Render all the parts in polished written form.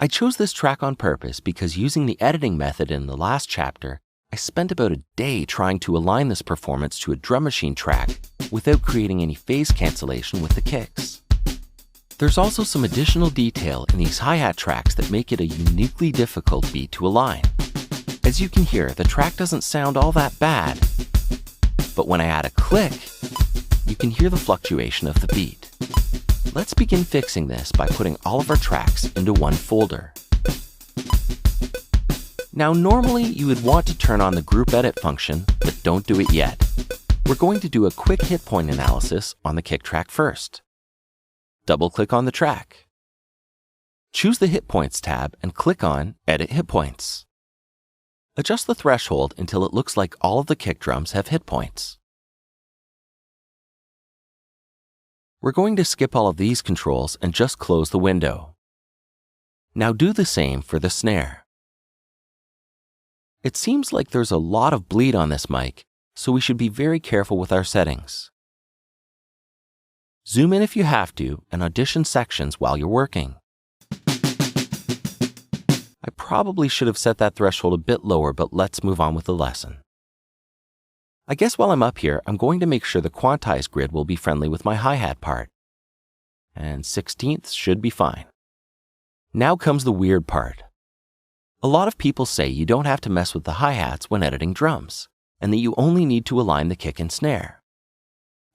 I chose this track on purpose because using the editing method in the last chapter, I spent about a day trying to align this performance to a drum machine track without creating any phase cancellation with the kicks. There's also some additional detail in these hi-hat tracks that make it a uniquely difficult beat to align. As you can hear, the track doesn't sound all that bad, but when I add a click, you can hear the fluctuation of the beat. Let's begin fixing this by putting all of our tracks into one folder. Now, normally you would want to turn on the group edit function, but don't do it yet. We're going to do a quick hit point analysis on the kick track first. Double-click on the track. Choose the Hit Points tab and click on Edit Hit Points. Adjust the threshold until it looks like all of the kick drums have hit points. We're going to skip all of these controls and just close the window. Now do the same for the snare. It seems like there's a lot of bleed on this mic, so we should be very careful with our settings. Zoom in if you have to and audition sections while you're working. I probably should have set that threshold a bit lower, but let's move on with the lesson. I guess while I'm up here, I'm going to make sure the quantize grid will be friendly with my hi-hat part. And 16ths should be fine. Now comes the weird part. A lot of people say you don't have to mess with the hi-hats when editing drums, and that you only need to align the kick and snare.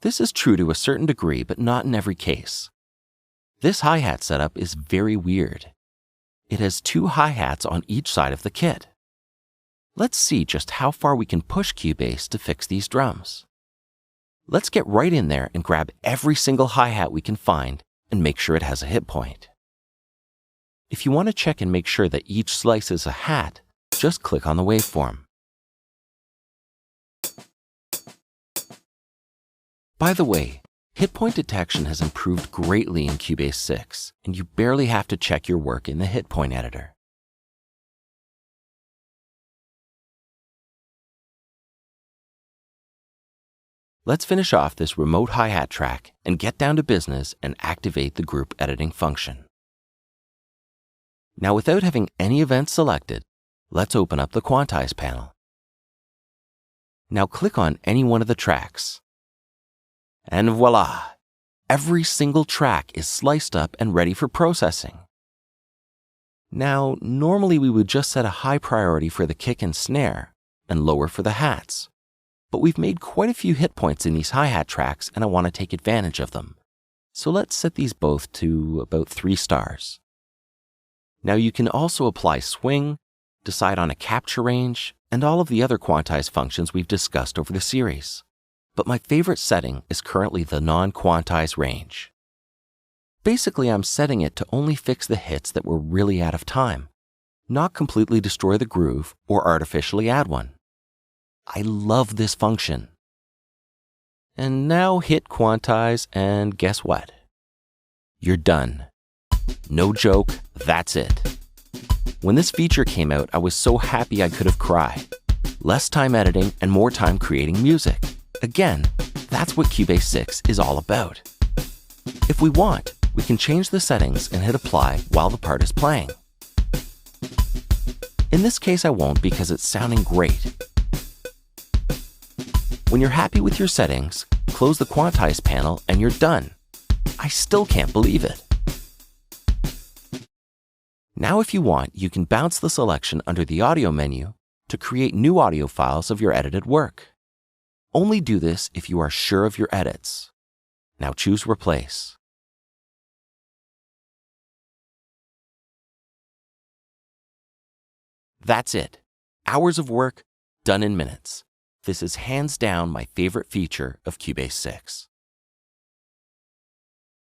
This is true to a certain degree, but not in every case. This hi-hat setup is very weird. It has two hi-hats on each side of the kit. Let's see just how far we can push Cubase to fix these drums. Let's get right in there and grab every single hi-hat we can find and make sure it has a hit point. If you want to check and make sure that each slice is a hat, just click on the waveform. By the way, hit point detection has improved greatly in Cubase 6, and you barely have to check your work in the hit point editor. Let's finish off this remote hi-hat track and get down to business and activate the group editing function. Now, without having any events selected, let's open up the quantize panel. Now click on any one of the tracks. And voila! Every single track is sliced up and ready for processing. Now, normally we would just set a high priority for the kick and snare and lower for the hats. But we've made quite a few hit points in these hi-hat tracks and I want to take advantage of them. So let's set these both to about 3 stars. Now you can also apply swing, decide on a capture range, and all of the other quantize functions we've discussed over the series. But my favorite setting is currently the non-quantize range. Basically, I'm setting it to only fix the hits that were really out of time, not completely destroy the groove or artificially add one. I love this function. And now hit quantize and guess what? You're done. No joke, that's it. When this feature came out, I was so happy I could have cried. Less time editing and more time creating music. Again, that's what Cubase 6 is all about. If we want, we can change the settings and hit apply while the part is playing. In this case, I won't because it's sounding great. When you're happy with your settings, close the quantize panel and you're done. I still can't believe it. Now if you want, you can bounce the selection under the audio menu to create new audio files of your edited work. Only do this if you are sure of your edits. Now choose Replace. That's it. Hours of work, done in minutes. This is hands down my favorite feature of Cubase 6.